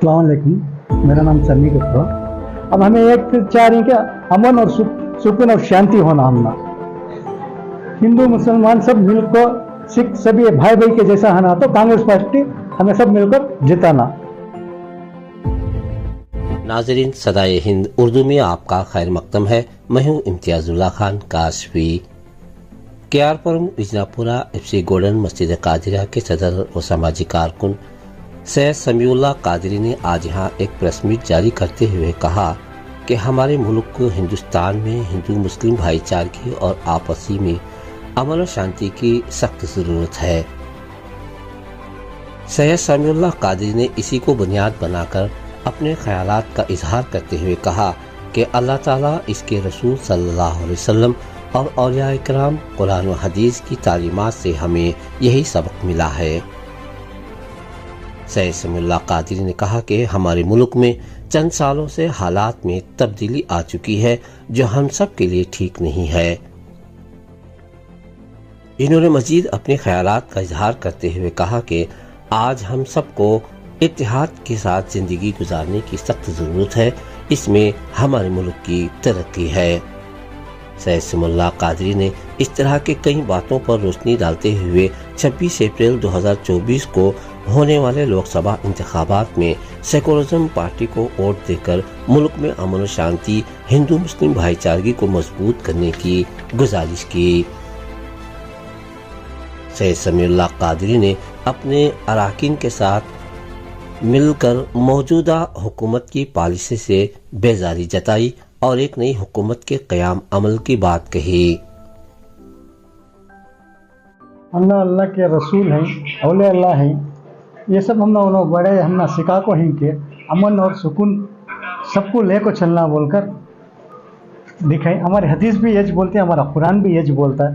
अस्सलाम वालेकुम, मेरा नाम सन्नी गुप्ता। अब हमें एक चाह रहे हैं कि अमन और सुकून और शांति होना। हमना हिंदू मुसलमान सब मिलकर, सिख सभी भाई भाई के जैसा है ना, तो कांग्रेस पार्टी हमें सब मिलकर जिताना। नाजरीन, सदाए हिंद उर्दू में आपका खैर मकदम है। मैं हूँ इम्तियाजुल्लाह खान काशफी। केआरपुरम इजनापुरा एफसी गोल्डन मस्जिद कादिरा के सदर और सामाजिक कारकुन सैयद समीउल्लाह कादरी ने आज यहाँ एक प्रेस मीट जारी करते हुए कहा कि हमारे मुल्क को हिंदुस्तान में हिंदू मुस्लिम भाईचारगी और आपसी में अमन और शांति की सख्त जरूरत है। सैयद समीउल्लाह कादरी ने इसी को बुनियाद बनाकर अपने ख्यालात का इजहार करते हुए कहा कि अल्लाह ताला, इसके रसूल सल्लल्लाहु अलैहि वसल्लम और औलिया इकराम कुरान व हदीस की तालीमात से हमें यही सबक मिला है। सैयद समीउल्लाह कादरी ने कहा कि हमारे मुल्क में चंद सालों से हालात में तब्दीली आ चुकी है जो हम सब के लिए ठीक नहीं है। इन्होंने मजीद अपने ख्यालात का इजहार करते हुए कहा कि आज हम सबको इत्तेहाद के साथ जिंदगी गुजारने की सख्त जरूरत है, इसमें हमारे मुल्क की तरक्की है। सैयद समीउल्लाह कादरी ने इस तरह के कई बातों पर रोशनी डालते हुए 26 अप्रैल 2024 को होने वाले लोकसभा इंतखाबात में सेकुलरिज्म पार्टी को वोट देकर मुल्क में अमन और शांति, हिंदू मुस्लिम भाईचारगी को मजबूत करने की गुजारिश की। सैयद समीउल्लाह कादरी ने अपने अराकीन के साथ मिलकर मौजूदा हुकूमत की पॉलिसी से बेजारी जताई और एक नई हुकूमत के क़याम अमल की बात कही। अल्लाह अल्लाह के रसूल हैं, औलिया अल्लाह हैं, ये सब हमने बड़े हमने सिखा को ही के अमन और सुकून सबको लेको चलना बोलकर दिखाई। हमारे हदीस भी यज बोलते हैं, हमारा कुरान भी यज बोलता है।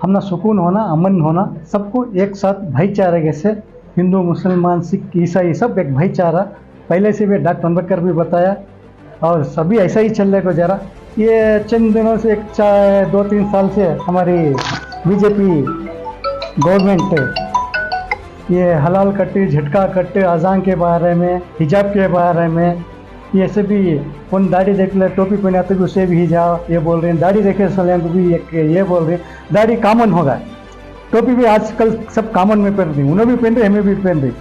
हमने सुकून होना, अमन होना, सबको एक साथ भाईचारे जैसे हिंदू मुसलमान सिख ईसाई सब एक भाईचारा पहले से भी डॉक्टर अम्बेडकर भी बताया और सभी ऐसा ही चल रहे को जरा। ये चंद दिनों से 2-3 साल से हमारी बीजेपी गवर्नमेंट ये हलाल कट्टे, झटका कट्टे, अजान के बारे में, हिजाब के बारे में, ये सभी कौन दाढ़ी देख ले टोपी पहना तो भी उसे भी हिजाब ये बोल रहे हैं, दाढ़ी देखे सलें तो भी ये बोल रहे हैं। दाढ़ी कॉमन हो गया, टोपी भी आजकल सब कॉमन में पहन रही, उन्हें भी पहन रही, हमें भी पहन रही,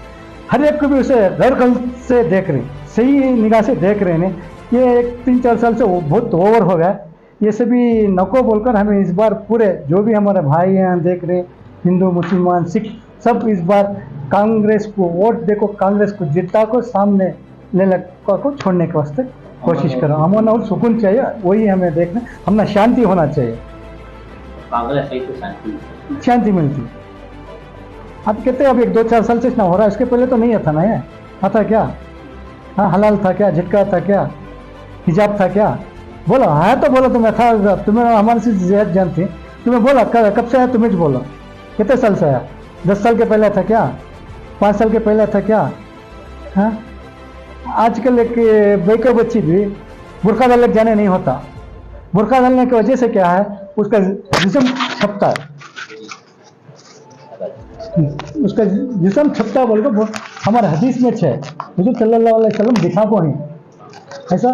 हर एक को भी उसे गैर कल से देख रही, सही निगाह से देख रहे हैं। ये 3-4 साल से बहुत ओवर हो गया। ये सभी नको बोलकर हमें इस बार पूरे जो भी हमारे भाई हैं देख रहे, हिंदू मुसलमान सिख सब इस बार कांग्रेस को वोट देखो, कांग्रेस को जिता को सामने ले को छोड़ने के वास्ते कोशिश करो। अमन और सुकून चाहिए, वही हमें देखना, हमने शांति होना चाहिए। कांग्रेस तो शांति मिलती। अब कहते हैं अब 1-2-4 साल से इतना हो रहा है, इसके पहले तो नहीं था ना। ये था क्या? हाँ, हलाल था क्या? झटका था क्या? हिजाब था क्या? बोलो है तो बोलो। तुम्हें था, तुम्हें हमारे से ज्यादा जानती, तुम्हें बोला कब से आया? तुम्हें बोलो कितने साल से आया? 10 साल के पहले था क्या? 5 साल के पहले था क्या? हाँ, आजकल एक बेको बच्ची भी बुर्का डालने जाने नहीं होता। बुर्का डालने की वजह से क्या है, उसका जिस्म छपता है, उसका जिस्म छपता बोल को हमारे हदीस में है। हुजूर सल्लल्लाहु अलैहि वसल्लम दिखा को ही ऐसा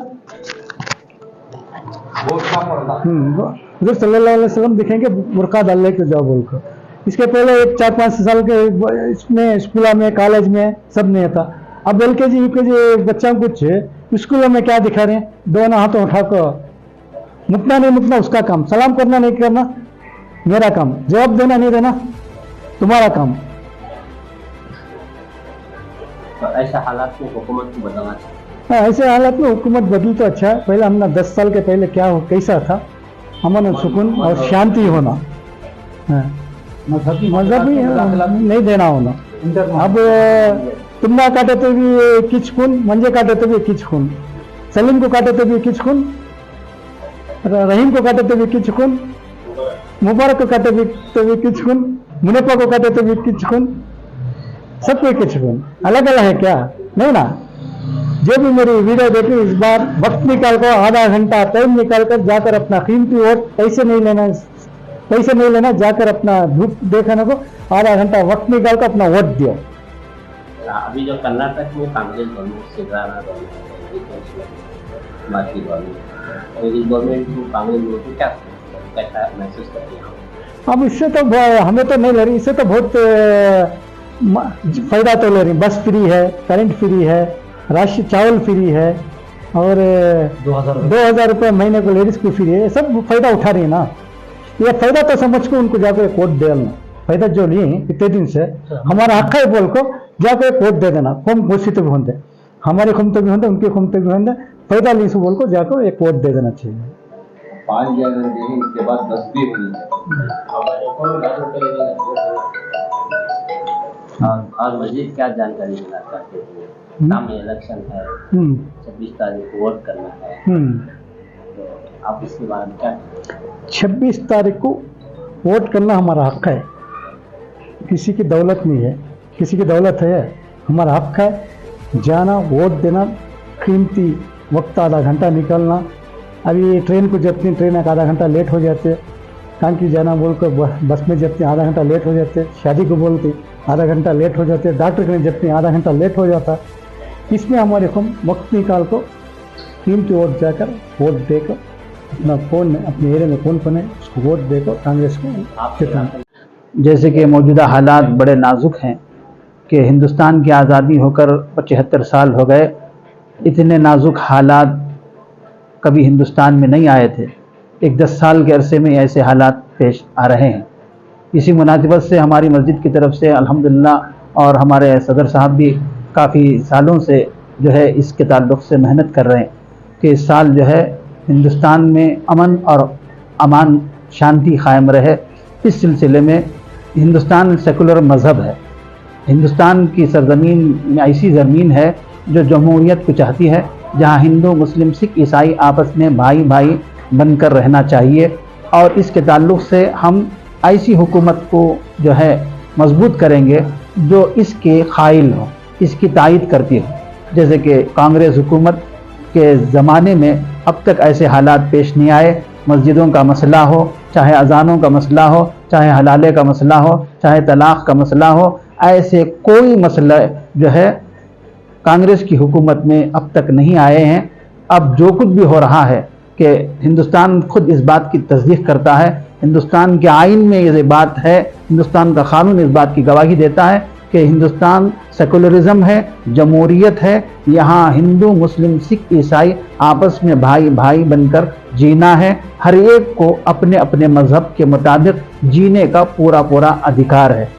हुजूर सल्लल्लाहु अलैहि वसल्लम दिखेंगे बुर्का डालने के जाओ बोल कर। इसके पहले 4-5 साल के इसमें स्कूल में कॉलेज में सब नहीं था। अब LKG UKG बच्चा कुछ स्कूलों में क्या दिखा रहे हैं, दोनों हाथों उठा कर मुकना नहीं मुकना उसका काम, सलाम करना नहीं करना मेरा काम, जवाब देना नहीं देना तुम्हारा काम। तो ऐसे हालात में हुकूमत को बदलना चाहिए। हाँ, ऐसे हालात में हुकूमत बदली तो अच्छा है। पहले हमने 10 साल के पहले क्या हो कैसा था, अमन और सुकून और शांति होना, मजहबी नहीं देना होना। अब तुम ना काटे तो भी किच खून, मंजे काटे तो भी किच खून, सलीम को काटे तो भी किच खून, रहीम को काटे तो भी किच खून, मुबारक को काटे तो भी किच खून, मुनफा को काटे तो भी किच खून, सबको किच खून। अलग अलग है क्या? नहीं ना। जो भी मेरी वीडियो देखी इस बार वक्त निकाल कर आधा घंटा टाइम निकाल कर जाकर अपना कीमती वोट, पैसे नहीं लेना, जाकर अपना धूप देखने को आधा घंटा वक्त निकाल कर अपना वोट दियो। अभी जो कर्नाटक में Congress government Siddaramaiah government marquee government और इस गवर्नमेंट को कांग्रेस लोगों को क्या कैसा महसूस करते हैं? अब इससे तो हमें तो नहीं ले रही, इससे तो बहुत फायदा तो ले रही। बस फ्री है, करंट फ्री है, राशन चावल फ्री है और 2000 रुपये महीने को लेडीज को फ्री है। सब फायदा उठा रही है ना। ये फायदा तो समझ को उनको जाकर वोट दे देना। फायदा जो लिए इतने दिन से हमारा हक है बोल को जाकर वोट दे देना। कम घोषित भी होंगे, हमारे खुमते भी होंगे, उनके खुमते भी होंगे। फायदा ली से बोल को जाकर एक वोट दे देना चाहिए। 5 जनवरी इसके बाद 10 भी हुई और मजीद क्या जानकारी देना चाहते हैं? सामने इलेक्शन है, 26 तारीख को वोट करना है, तो आप इसके बारे में क्या? 26 तारीख को वोट करना हमारा हक है। किसी की दौलत नहीं है, किसी की दौलत है, हमारा हक है जाना वोट देना। कीमती वक्त आधा घंटा निकलना। अभी ट्रेन को जबकि ट्रेन एक आधा घंटा लेट हो जाते, काम की जाना बोल कर बस में जबकि आधा घंटा लेट हो जाते, शादी को बोलते आधा घंटा लेट हो जाते, डॉक्टर के जबकि आधा घंटा लेट हो जाता। इसमें हमारे को वक्त निकाल को कीमती वोट जाकर वोट देकर अपना कौन अपने एरिया में कौन बने उसको वोट देकर कांग्रेस को जिताना। जैसे कि मौजूदा हालात बड़े नाजुक हैं कि हिंदुस्तान की आज़ादी होकर 75 साल हो गए। इतने नाजुक हालात कभी हिंदुस्तान में नहीं आए थे। एक 10 साल के अरसे में ऐसे हालात पेश आ रहे हैं। इसी मुनासिबत से हमारी मस्जिद की तरफ से अल्हम्दुलिल्लाह और हमारे सदर साहब भी काफ़ी सालों से जो है इसके ताल्लुक़ से मेहनत कर रहे हैं कि इस साल जो है हिंदुस्तान में अमन और अमान शांति कायम रहे। इस सिलसिले में हिंदुस्तान सेकुलर मज़हब है। हिंदुस्तान की सरज़मीन में ऐसी ज़मीन है जो जमहूरियत को चाहती है, जहाँ हिंदू मुस्लिम सिख ईसाई आपस में भाई भाई बनकर रहना चाहिए। और इसके ताल्लुक़ से हम ऐसी हुकूमत को जो है मजबूत करेंगे जो इसके क़ाइल हो, इसकी तायीद करती हो। जैसे कि कांग्रेस हुकूमत के ज़माने में अब तक ऐसे हालात पेश नहीं आए। मस्जिदों का मसला हो, चाहे अजानों का मसला हो, चाहे हलाले का मसला हो, चाहे तलाक़ का मसला हो, ऐसे कोई मसला जो है कांग्रेस की हुकूमत में अब तक नहीं आए हैं। अब जो कुछ भी हो रहा है कि हिंदुस्तान खुद इस बात की तस्दीक करता है, हिंदुस्तान के आइन में ये बात है, हिंदुस्तान का कानून इस बात की गवाही देता है कि हिंदुस्तान सेकुलरिज्म है, जमहूरियत है। यहाँ हिंदू मुस्लिम सिख ईसाई आपस में भाई भाई बनकर जीना है। हर एक को अपने अपने मज़हब के मुताबिक जीने का पूरा पूरा अधिकार है।